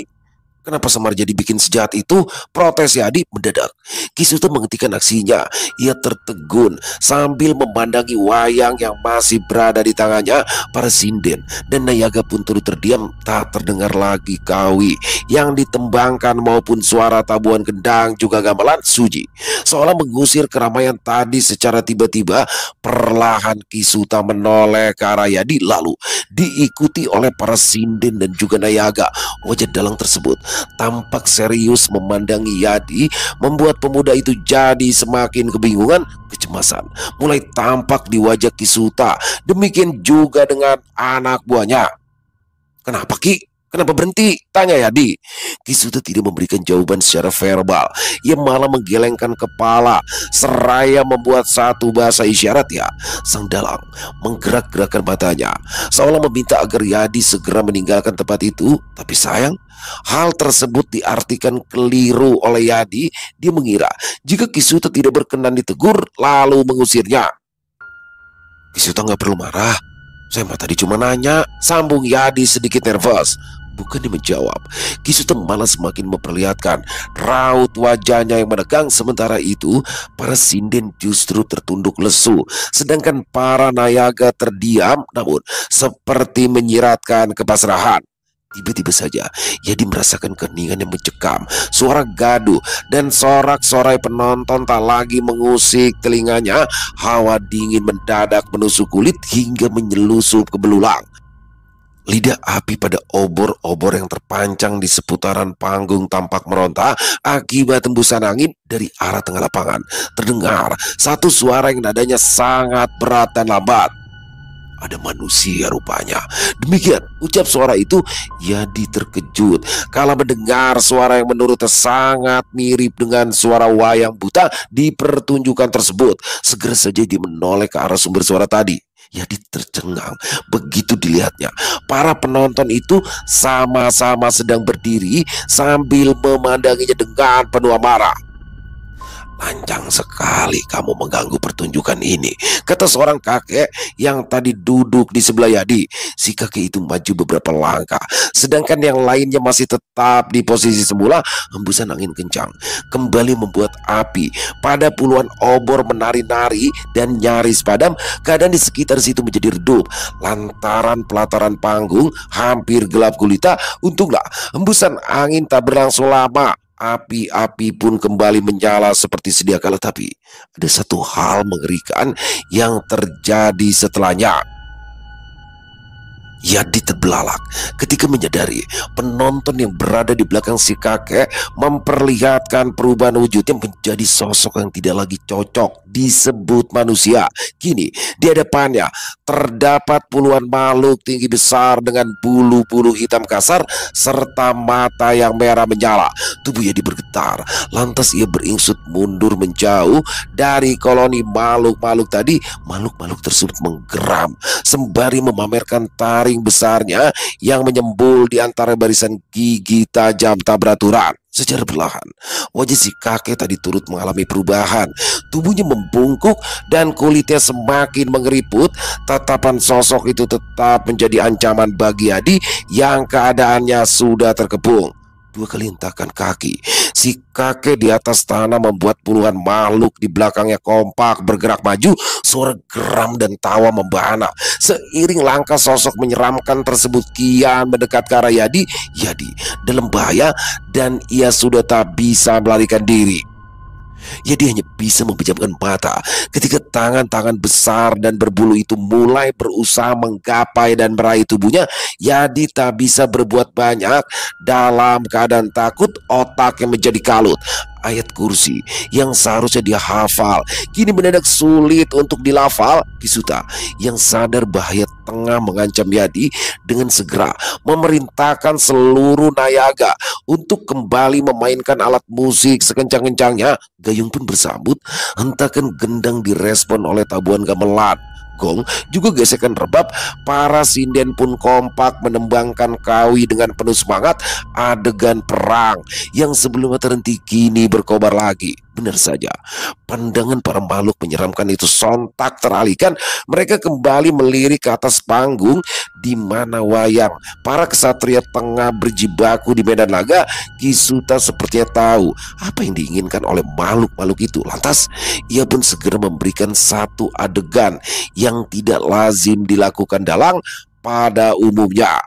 Kenapa Semar jadi bikin sejahat itu? Protes Yadi mendadak. Kisuta menghentikan aksinya. Ia tertegun sambil memandangi wayang yang masih berada di tangannya. Para sinden dan nayaga pun turut terdiam. Tak terdengar lagi kawi yang ditembangkan maupun suara tabuhan gendang juga gamelan suji. Seolah mengusir keramaian tadi secara tiba-tiba. Perlahan Kisuta menoleh ke arah Yadi, lalu diikuti oleh para sinden dan juga nayaga. Wajah dalang tersebut tampak serius memandangi Yadi, membuat pemuda itu jadi semakin kebingungan. Kecemasan mulai tampak di wajah Kisuta. Demikian juga dengan anak buahnya. Kenapa, Ki? Kenapa berhenti? Tanya Yadi. Kisuta tidak memberikan jawaban secara verbal. Ia malah menggelengkan kepala seraya membuat satu bahasa isyarat. Ya, sang dalang menggerak-gerakkan matanya seolah meminta agar Yadi segera meninggalkan tempat itu. Tapi sayang, hal tersebut diartikan keliru oleh Yadi. Dia mengira jika Kisuta tidak berkenan ditegur lalu mengusirnya. Kisuta nggak perlu marah. Saya mah tadi cuma nanya, sambung Yadi sedikit nervous. Bukannya menjawab, Kisuta malah semakin memperlihatkan raut wajahnya yang menegang. Sementara itu, para sinden justru tertunduk lesu, sedangkan para nayaga terdiam namun seperti menyiratkan kepasrahan. Tiba-tiba saja Yadi merasakan keheningan yang mencekam. Suara gaduh dan sorak-sorai penonton tak lagi mengusik telinganya. Hawa dingin mendadak menusuk kulit hingga menyelusup ke belulang. Lidah api pada obor-obor yang terpancang di seputaran panggung tampak meronta akibat tembusan angin dari arah tengah lapangan. Terdengar satu suara yang nadanya sangat berat dan lambat. Ada manusia rupanya. Demikian ucap suara itu. Yadi terkejut kala mendengar suara yang menurutnya sangat mirip dengan suara wayang buta di pertunjukan tersebut. Segera saja dia menoleh ke arah sumber suara tadi. Yadi tercengang begitu dilihatnya para penonton itu sama-sama sedang berdiri sambil memandanginya dengan penuh amarah. "Lancang sekali kamu mengganggu pertunjukan ini," kata seorang kakek yang tadi duduk di sebelah Yadi. Si kakek itu maju beberapa langkah, sedangkan yang lainnya masih tetap di posisi semula. Hembusan angin kencang kembali membuat api pada puluhan obor menari-nari dan nyaris padam. Keadaan di sekitar situ menjadi redup lantaran pelataran panggung hampir gelap gulita. Untunglah hembusan angin tak berlangsung lama. Api-api pun kembali menyala seperti sedia kala. Tapi ada satu hal mengerikan yang terjadi setelahnya. Yadi terbelalak ketika menyadari penonton yang berada di belakang si kakek memperlihatkan perubahan wujudnya menjadi sosok yang tidak lagi cocok disebut manusia. Kini di hadapannya terdapat puluhan makhluk tinggi besar dengan bulu-bulu hitam kasar serta mata yang merah menyala. Tubuh Yadi bergetar, lantas ia beringsut mundur menjauh dari koloni makhluk-makhluk tadi. Makhluk-makhluk tersebut menggeram sembari memamerkan taring besarnya yang menyembul di antara barisan gigi tajam tak beraturan. Secara perlahan wajah si kakek tadi turut mengalami perubahan. Tubuhnya membungkuk dan kulitnya semakin mengeriput. Tatapan sosok itu tetap menjadi ancaman bagi Yadi yang keadaannya sudah terkepung. Dua kali hentakan kaki si kakek di atas tanah membuat puluhan makhluk di belakangnya kompak bergerak maju. Suara geram dan tawa membahana seiring langkah sosok menyeramkan tersebut kian mendekat ke arah Yadi. Yadi dalam bahaya dan ia sudah tak bisa melarikan diri. Yadi hanya bisa memejamkan mata ketika tangan-tangan besar dan berbulu itu mulai berusaha menggapai dan meraih tubuhnya. Yadi tak bisa berbuat banyak. Dalam keadaan takut, otaknya menjadi kalut. Ayat kursi yang seharusnya dia hafal kini mendadak sulit untuk dilafal. Kisuta yang sadar bahaya tengah mengancam Yadi dengan segera memerintahkan seluruh nayaga untuk kembali memainkan alat musik sekencang-kencangnya. Gayung pun bersambut, hentakan gendang direspon oleh tabuhan gamelan. Gong juga gesekan rebab. Para sinden pun kompak menembangkan kawi dengan penuh semangat. Adegan perang yang sebelumnya terhenti kini berkobar lagi. Benar saja, pandangan para makhluk menyeramkan itu sontak teralihkan. Mereka kembali melirik ke atas panggung di mana wayang para kesatria tengah berjibaku di medan laga. Kisuta sepertinya tahu apa yang diinginkan oleh makhluk-makhluk itu. Lantas ia pun segera memberikan satu adegan yang tidak lazim dilakukan dalang pada umumnya.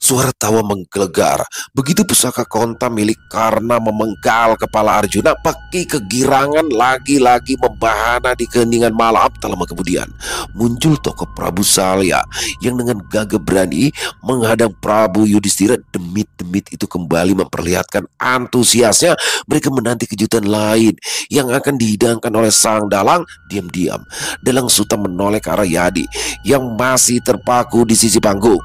Suara tawa menggelegar begitu pusaka konta milik Karna memenggal kepala Arjuna. Peki kegirangan lagi-lagi membahana di keheningan malam. Tak lama kemudian muncul tokoh Prabu Salya yang dengan gagah berani menghadang Prabu Yudhistira. Demit-demit itu kembali memperlihatkan antusiasnya. Mereka menanti kejutan lain yang akan dihidangkan oleh sang dalang. Diam-diam Dalang Suta menoleh ke arah Yadi yang masih terpaku di sisi panggung.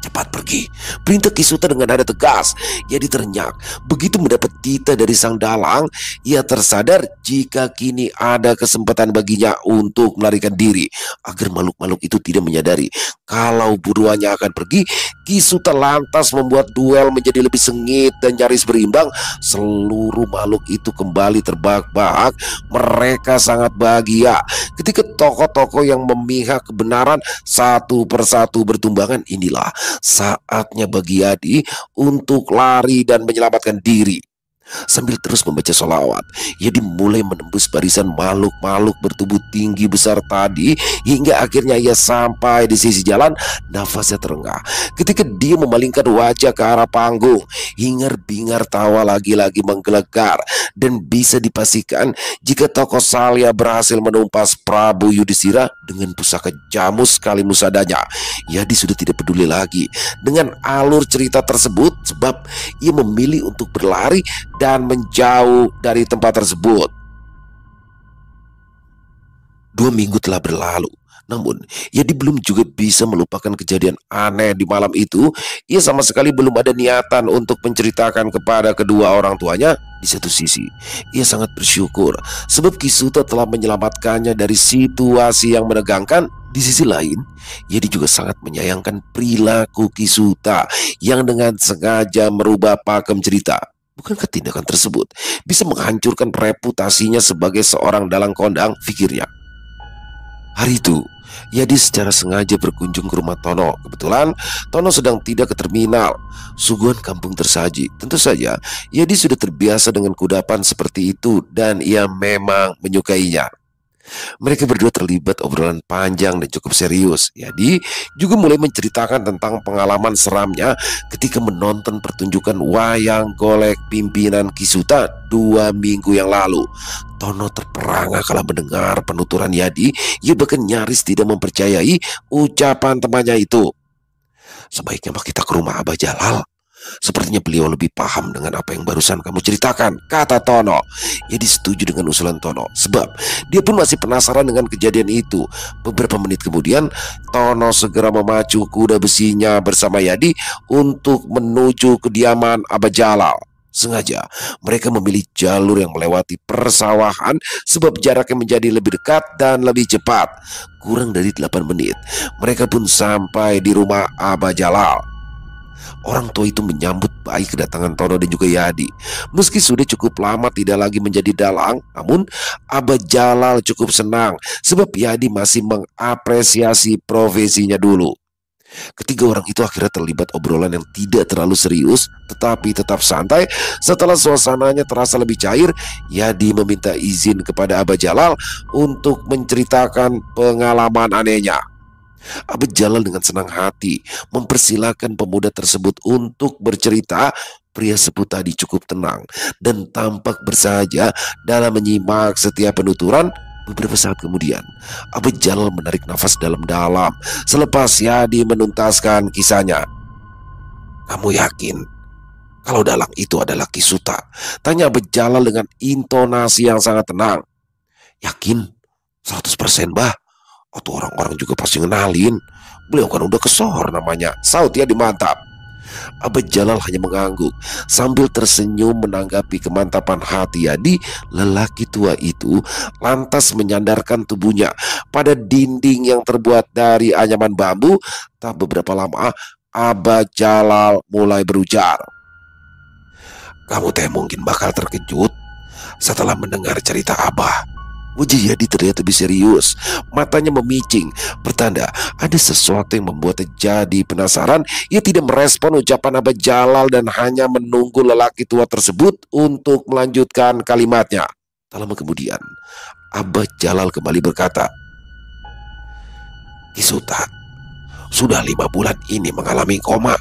"Cepat pergi," perintah Kisuta dengan nada tegas. Yadi terenyak begitu mendapat titah dari sang dalang. Ia tersadar jika kini ada kesempatan baginya untuk melarikan diri. Agar makhluk-makhluk itu tidak menyadari kalau buruannya akan pergi, Kisuta lantas membuat duel menjadi lebih sengit dan nyaris berimbang. Seluruh makhluk itu kembali terbahak-bahak. Mereka sangat bahagia ketika tokoh-tokoh yang memihak kebenaran satu persatu bertumbangan, inilah saatnya bagi Yadi untuk lari dan menyelamatkan diri. Sambil terus membaca sholawat, ia dimulai menembus barisan makhluk-makhluk bertubuh tinggi besar tadi hingga akhirnya ia sampai di sisi jalan. Nafasnya terengah ketika dia memalingkan wajah ke arah panggung. Hingar-bingar tawa lagi-lagi menggelegar, dan bisa dipastikan jika tokoh Salya berhasil menumpas Prabu Yudhistira dengan pusaka jamu sekali musadanya, Yadi sudah tidak peduli lagi dengan alur cerita tersebut, sebab ia memilih untuk berlari dan menjauh dari tempat tersebut. 2 minggu telah berlalu, namun Yadi belum juga bisa melupakan kejadian aneh di malam itu. Ia sama sekali belum ada niatan untuk menceritakan kepada kedua orang tuanya. Di satu sisi, ia sangat bersyukur sebab Kisuta telah menyelamatkannya dari situasi yang menegangkan. Di sisi lain, Yadi juga sangat menyayangkan perilaku Kisuta yang dengan sengaja merubah pakem cerita. Bukankah tindakan tersebut bisa menghancurkan reputasinya sebagai seorang dalang kondang, pikirnya. Hari itu, Yadi secara sengaja berkunjung ke rumah Tono. Kebetulan Tono sedang tidak ke terminal. Suguhan kampung tersaji. Tentu saja Yadi sudah terbiasa dengan kudapan seperti itu dan ia memang menyukainya. Mereka berdua terlibat obrolan panjang dan cukup serius. Yadi juga mulai menceritakan tentang pengalaman seramnya ketika menonton pertunjukan wayang golek pimpinan Kisuta 2 minggu yang lalu. Tono terperangah kala mendengar penuturan Yadi. Ia bahkan nyaris tidak mempercayai ucapan temannya itu. "Sebaiknya kita ke rumah Abah Jalal. Sepertinya beliau lebih paham dengan apa yang barusan kamu ceritakan," kata Tono. Yadi setuju dengan usulan Tono, sebab dia pun masih penasaran dengan kejadian itu. Beberapa menit kemudian, Tono segera memacu kuda besinya bersama Yadi untuk menuju kediaman Abah Jalal. Sengaja mereka memilih jalur yang melewati persawahan sebab jaraknya menjadi lebih dekat dan lebih cepat. Kurang dari 8 menit, mereka pun sampai di rumah Abah Jalal. Orang tua itu menyambut baik kedatangan Tono dan juga Yadi. Meski sudah cukup lama tidak lagi menjadi dalang, namun Abah Jalal cukup senang sebab Yadi masih mengapresiasi profesinya dulu. Ketiga orang itu akhirnya terlibat obrolan yang tidak terlalu serius tetapi tetap santai. Setelah suasananya terasa lebih cair, Yadi meminta izin kepada Abah Jalal untuk menceritakan pengalaman anehnya. Abah Jalal dengan senang hati mempersilahkan pemuda tersebut untuk bercerita. Pria sepuh tadi cukup tenang dan tampak bersahaja dalam menyimak setiap penuturan. Beberapa saat kemudian, Abah Jalal menarik nafas dalam-dalam selepas Yadi menuntaskan kisahnya. "Kamu yakin kalau dalang itu adalah Kisuta?" tanya Abah Jalal dengan intonasi yang sangat tenang. "Yakin 100%, Bah. Atau orang-orang juga pasti ngenalin. Beliau kan udah kesohor namanya," saut Yadi mantap. Abah Jalal hanya mengangguk sambil tersenyum menanggapi kemantapan hati Yadi. Lelaki tua itu lantas menyandarkan tubuhnya pada dinding yang terbuat dari anyaman bambu. Tak beberapa lama, Abah Jalal mulai berujar. "Kamu teh mungkin bakal terkejut setelah mendengar cerita Abah." Wajah Yadi terlihat lebih serius, matanya memicing, bertanda ada sesuatu yang membuatnya jadi penasaran. Ia tidak merespon ucapan Abah Jalal dan hanya menunggu lelaki tua tersebut untuk melanjutkan kalimatnya. Tak lama kemudian, Abah Jalal kembali berkata, "Kisuta sudah 5 bulan ini mengalami koma.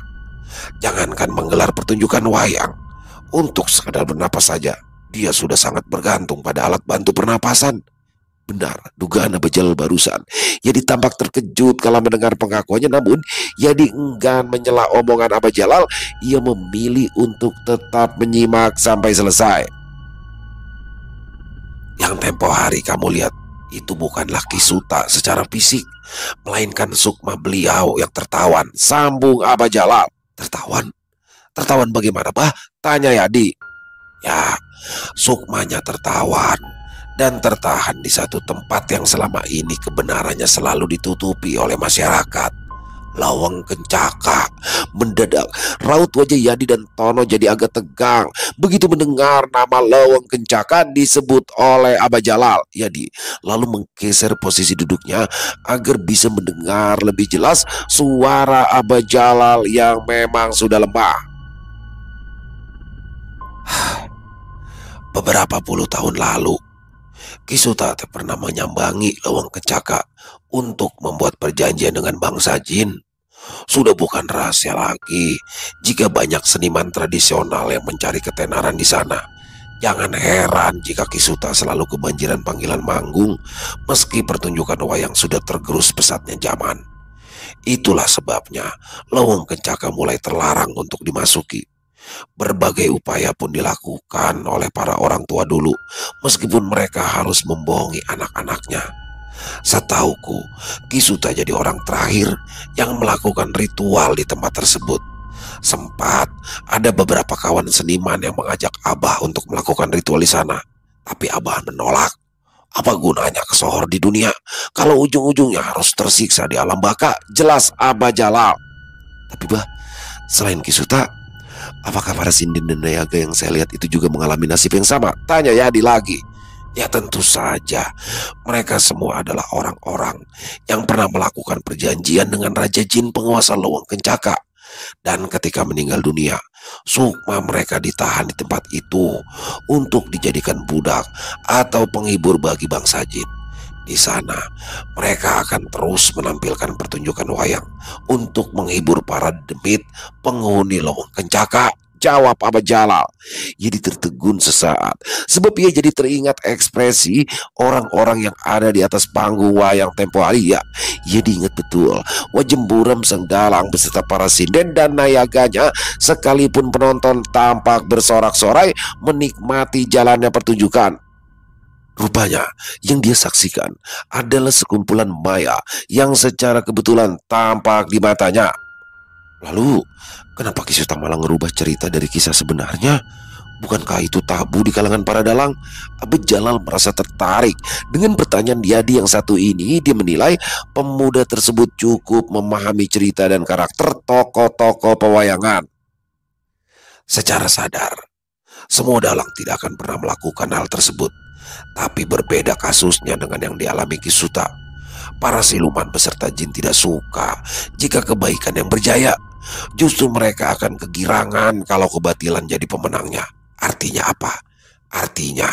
Jangankan menggelar pertunjukan wayang, untuk sekadar bernapas saja dia sudah sangat bergantung pada alat bantu pernapasan." Benar dugaan Abah Jalal barusan. Yadi tampak terkejut kala mendengar pengakuannya, namun Yadi enggan menyela omongan Abah Jalal. Ia memilih untuk tetap menyimak sampai selesai. "Yang tempo hari kamu lihat itu bukanlah Kisuta secara fisik, melainkan sukma beliau yang tertawan," sambung Abah Jalal. "Tertawan? Tertawan bagaimana, Bah?" tanya Yadi. "Ya, sukmanya tertawan dan tertahan di satu tempat yang selama ini kebenarannya selalu ditutupi oleh masyarakat. Lawang Kencaka. Mendadak raut wajah Yadi dan Tono jadi agak tegang begitu mendengar nama Lawang Kencaka disebut oleh Aba Jalal. Yadi lalu menggeser posisi duduknya agar bisa mendengar lebih jelas suara Aba Jalal yang memang sudah lemah. Beberapa puluh tahun lalu, Kisuta pernah menyambangi Lawang Kencaka untuk membuat perjanjian dengan bangsa jin. Sudah bukan rahasia lagi jika banyak seniman tradisional yang mencari ketenaran di sana. Jangan heran jika Kisuta selalu kebanjiran panggilan manggung meski pertunjukan wayang sudah tergerus pesatnya zaman. Itulah sebabnya Lawang Kencaka mulai terlarang untuk dimasuki. Berbagai upaya pun dilakukan oleh para orang tua dulu, meskipun mereka harus membohongi anak-anaknya. Setauku, Kisuta jadi orang terakhir yang melakukan ritual di tempat tersebut. Sempat ada beberapa kawan seniman yang mengajak Abah untuk melakukan ritual di sana, tapi Abah menolak. Apa gunanya kesohor di dunia kalau ujung-ujungnya harus tersiksa di alam baka? Jelas Abah Jalal. Tapi bah, selain Kisuta, apakah para Sindin dan Nayaga yang saya lihat itu juga mengalami nasib yang sama? Tanya Yadi lagi. Ya tentu saja, mereka semua adalah orang-orang yang pernah melakukan perjanjian dengan Raja Jin penguasa Lawang Kencaka. Dan ketika meninggal dunia, sukma mereka ditahan di tempat itu untuk dijadikan budak atau penghibur bagi bangsa jin. Di sana, mereka akan terus menampilkan pertunjukan wayang untuk menghibur para demit penghuni Lawang Kencaka. Jawab Aba Jalal. Jadi tertegun sesaat sebab ia jadi teringat ekspresi orang-orang yang ada di atas panggung wayang tempo hari. Ya, ia diingat betul wajah buram sang dalang beserta para sinden dan nayaganya, sekalipun penonton tampak bersorak-sorai menikmati jalannya pertunjukan. Rupanya yang dia saksikan adalah sekumpulan maya yang secara kebetulan tampak di matanya. Lalu, kenapa Kisuta malah ngerubah cerita dari kisah sebenarnya? Bukankah itu tabu di kalangan para dalang? Aba Jalal merasa tertarik dengan pertanyaan Yadi yang satu ini. Dia menilai pemuda tersebut cukup memahami cerita dan karakter tokoh-tokoh pewayangan. Secara sadar, semua dalang tidak akan pernah melakukan hal tersebut. Tapi berbeda kasusnya dengan yang dialami Kisuta. Para siluman beserta jin tidak suka jika kebaikan yang berjaya. Justru mereka akan kegirangan kalau kebatilan jadi pemenangnya. Artinya apa? Artinya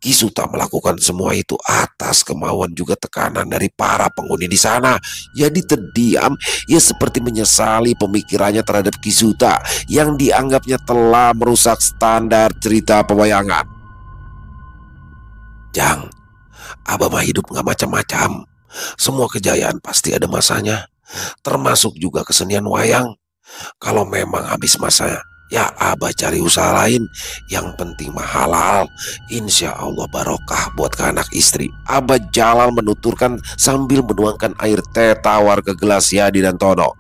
Kisuta melakukan semua itu atas kemauan juga tekanan dari para penghuni di sana. Jadi terdiam, ia seperti menyesali pemikirannya terhadap Kisuta yang dianggapnya telah merusak standar cerita pewayangan. Jang, Abah mah hidup gak macam-macam. Semua kejayaan pasti ada masanya, termasuk juga kesenian wayang. Kalau memang habis masanya, ya Abah cari usaha lain. Yang penting mah halal. Insya Allah barokah buat ke anak istri. Aba Jalal menuturkan sambil menuangkan air teh tawar ke gelas Yadi dan Tono.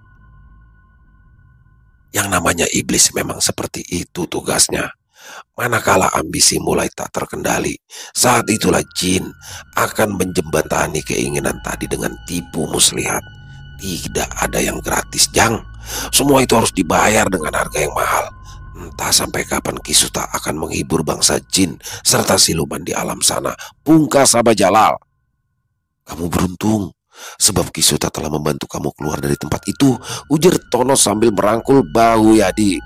Yang namanya iblis memang seperti itu tugasnya. Manakala ambisi mulai tak terkendali, saat itulah jin akan menjembatani keinginan tadi dengan tipu muslihat. Tidak ada yang gratis, Jang. Semua itu harus dibayar dengan harga yang mahal. Entah sampai kapan Kisuta akan menghibur bangsa jin serta siluman di alam sana. Pungkas Aba Jalal. Kamu beruntung, sebab Kisuta telah membantu kamu keluar dari tempat itu, ujar Tono sambil merangkul bahu Yadi.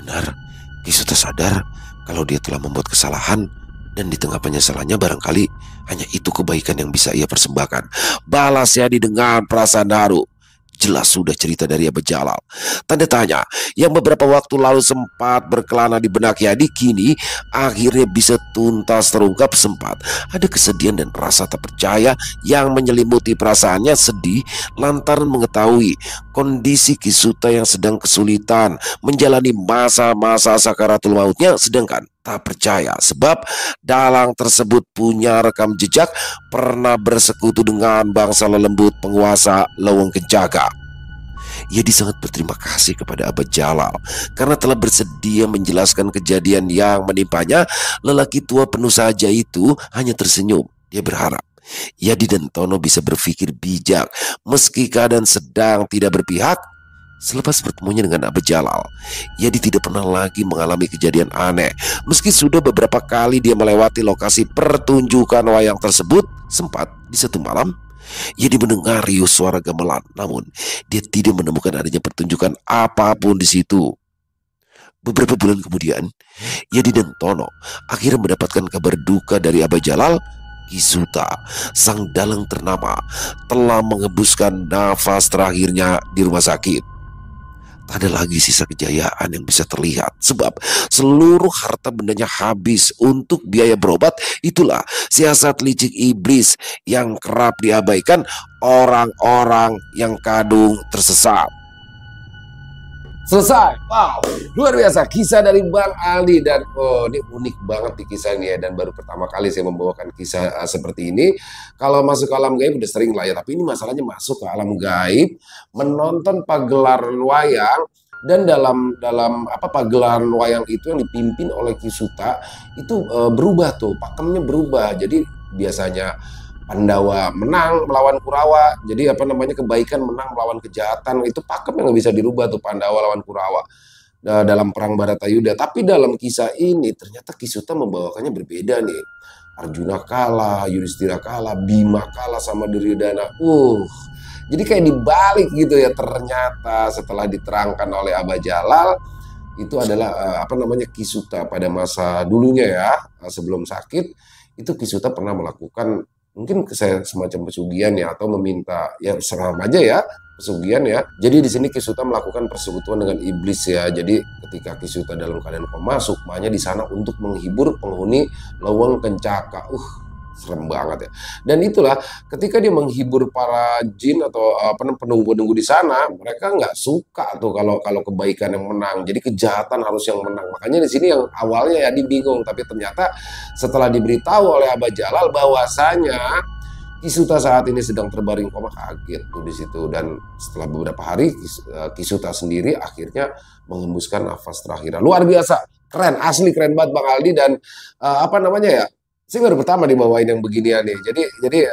Benar, Kisuta sadar kalau dia telah membuat kesalahan, dan di tengah penyesalannya barangkali hanya itu kebaikan yang bisa ia persembahkan. Balas Yadi dengan perasaan haru. Jelas sudah cerita dari Aba Jalal. Tanda tanya yang beberapa waktu lalu sempat berkelana di benak Yadi kini akhirnya bisa tuntas terungkap. Sempat ada kesedihan dan rasa tak percaya yang menyelimuti perasaannya. Sedih lantaran mengetahui kondisi Kisuta yang sedang kesulitan menjalani masa-masa sakaratul mautnya, sedangkan tak percaya sebab dalang tersebut punya rekam jejak pernah bersekutu dengan bangsa lelembut penguasa Lawang Kencaka. Ia sangat berterima kasih kepada Aba Jalal karena telah bersedia menjelaskan kejadian yang menimpanya. Lelaki tua penuh saja itu hanya tersenyum. Dia berharap Yadi dan Tono bisa berpikir bijak meski keadaan sedang tidak berpihak. Selepas bertemunya dengan Aba Jalal, Yadi tidak pernah lagi mengalami kejadian aneh. Meski sudah beberapa kali dia melewati lokasi pertunjukan wayang tersebut, sempat di satu malam Yadi mendengar riuh suara gamelan, namun dia tidak menemukan adanya pertunjukan apapun di situ. Beberapa bulan kemudian, Yadi dan Tono akhirnya mendapatkan kabar duka dari Aba Jalal. Ki Suta, sang dalang ternama, telah mengembuskan nafas terakhirnya di rumah sakit. Tak ada lagi sisa kejayaan yang bisa terlihat, sebab seluruh harta bendanya habis untuk biaya berobat. Itulah siasat licik iblis yang kerap diabaikan orang-orang yang kadung tersesat. Selesai. Wow, luar biasa kisah dari Bang Aldi. Dan ini unik banget di kisah ini ya. Dan baru pertama kali saya membawakan kisah seperti ini. Kalau masuk ke alam gaib udah sering lah ya, tapi ini masalahnya masuk ke alam gaib, menonton pagelaran wayang. Dan dalam pagelaran wayang itu yang dipimpin oleh Ki Suta itu berubah tuh, pakemnya berubah. Jadi biasanya Pandawa menang melawan Kurawa. Jadi kebaikan menang melawan kejahatan. Itu pakem yang nggak bisa dirubah tuh, Pandawa lawan Kurawa dalam perang Baratayuda. Tapi dalam kisah ini ternyata Ki Suta membawakannya berbeda nih. Arjuna kalah, Yudhistira kalah, Bima kalah sama Duryodhana. Jadi kayak dibalik gitu ya. Ternyata setelah diterangkan oleh Aba Jalal, itu adalah Ki Suta pada masa dulunya ya, sebelum sakit. Itu Ki Suta pernah melakukan mungkin saya semacam pesugihan ya, atau meminta ya, seraham aja ya, pesugihan ya. Jadi di sini Ki Suta melakukan persekutuan dengan iblis ya. Jadi ketika Ki Suta dalam keadaan koma, sukmanya di sana untuk menghibur penghuni Leweng Kencaka. Serem banget ya. Dan itulah ketika dia menghibur para jin atau penunggu-penunggu di sana, mereka nggak suka tuh kalau kebaikan yang menang. Jadi kejahatan harus yang menang. Makanya di sini yang awalnya ya bingung, tapi ternyata setelah diberitahu oleh Aba Jalal bahwasanya Ki Suta saat ini sedang terbaring koma, kaget tuh di situ. Dan setelah beberapa hari Ki Suta sendiri akhirnya mengembuskan nafas terakhir. Luar biasa, keren, asli keren banget Bang Aldi. Dan saya baru pertama dibawain yang beginian nih. Jadi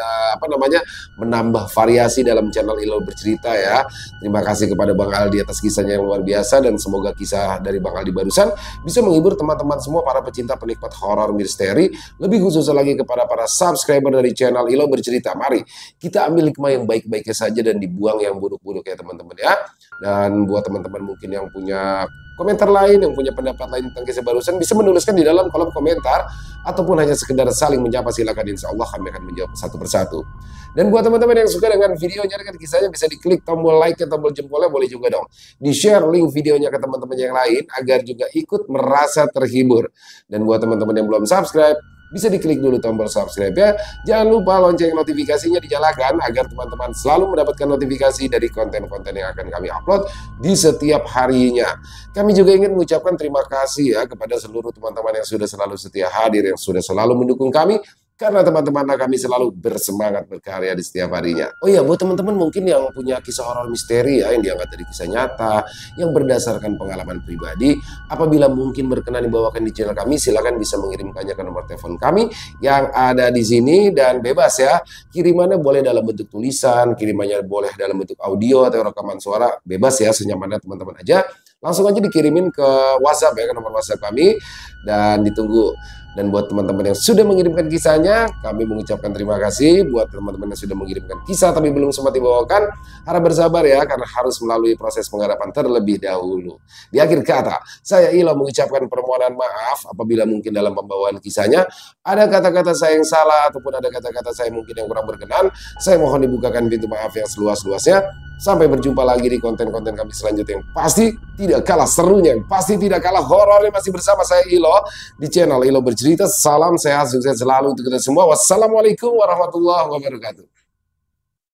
menambah variasi dalam channel Ilo Bercerita ya. Terima kasih kepada Bang Aldi atas kisahnya yang luar biasa, dan semoga kisah dari Bang Aldi barusan bisa menghibur teman-teman semua para pecinta penikmat horor misteri. Lebih khususnya lagi kepada para subscriber dari channel Ilo Bercerita. Mari kita ambil hikmah yang baik-baiknya saja dan dibuang yang buruk-buruk ya teman-teman ya. Dan buat teman-teman mungkin yang punya komentar lain, yang punya pendapat lain tentang kisah barusan, bisa menuliskan di dalam kolom komentar, ataupun hanya sekedar saling menyapa, silakan, insya Allah kami akan menjawab satu persatu. Dan buat teman-teman yang suka dengan videonya, dengan kisahnya, bisa diklik tombol like dan tombol jempolnya, boleh juga dong di-share link videonya ke teman-teman yang lain agar juga ikut merasa terhibur. Dan buat teman-teman yang belum subscribe, bisa diklik dulu tombol subscribe ya. Jangan lupa lonceng notifikasinya dinyalakan agar teman-teman selalu mendapatkan notifikasi dari konten-konten yang akan kami upload di setiap harinya. Kami juga ingin mengucapkan terima kasih ya kepada seluruh teman-teman yang sudah selalu setia hadir, yang sudah selalu mendukung kami. Karena teman-teman kami selalu bersemangat berkarya di setiap harinya. Oh iya, buat teman-teman mungkin yang punya kisah horor misteri ya, yang diangkat dari kisah nyata, yang berdasarkan pengalaman pribadi, apabila mungkin berkenan dibawakan di channel kami, silakan bisa mengirimkannya ke nomor telepon kami yang ada di sini. Dan bebas ya, kirimannya boleh dalam bentuk tulisan, kirimannya boleh dalam bentuk audio atau rekaman suara, bebas ya, senyamannya teman-teman aja. Langsung aja dikirimin ke WhatsApp ya, ke nomor WhatsApp kami, dan ditunggu. Dan buat teman-teman yang sudah mengirimkan kisahnya, kami mengucapkan terima kasih. Buat teman-teman yang sudah mengirimkan kisah tapi belum sempat dibawakan, harap bersabar ya, karena harus melalui proses penggarapan terlebih dahulu. Di akhir kata, saya Ilo mengucapkan permohonan maaf apabila mungkin dalam pembawaan kisahnya ada kata-kata saya yang salah, ataupun ada kata-kata saya mungkin yang kurang berkenan. Saya mohon dibukakan pintu maaf yang seluas-luasnya. Sampai berjumpa lagi di konten-konten kami selanjutnya yang pasti tidak kalah serunya, yang pasti tidak kalah horornya, masih bersama saya Ilo di channel Ilo Bercerita. Salam sehat, sukses selalu untuk kita semua. Wassalamualaikum warahmatullahi wabarakatuh.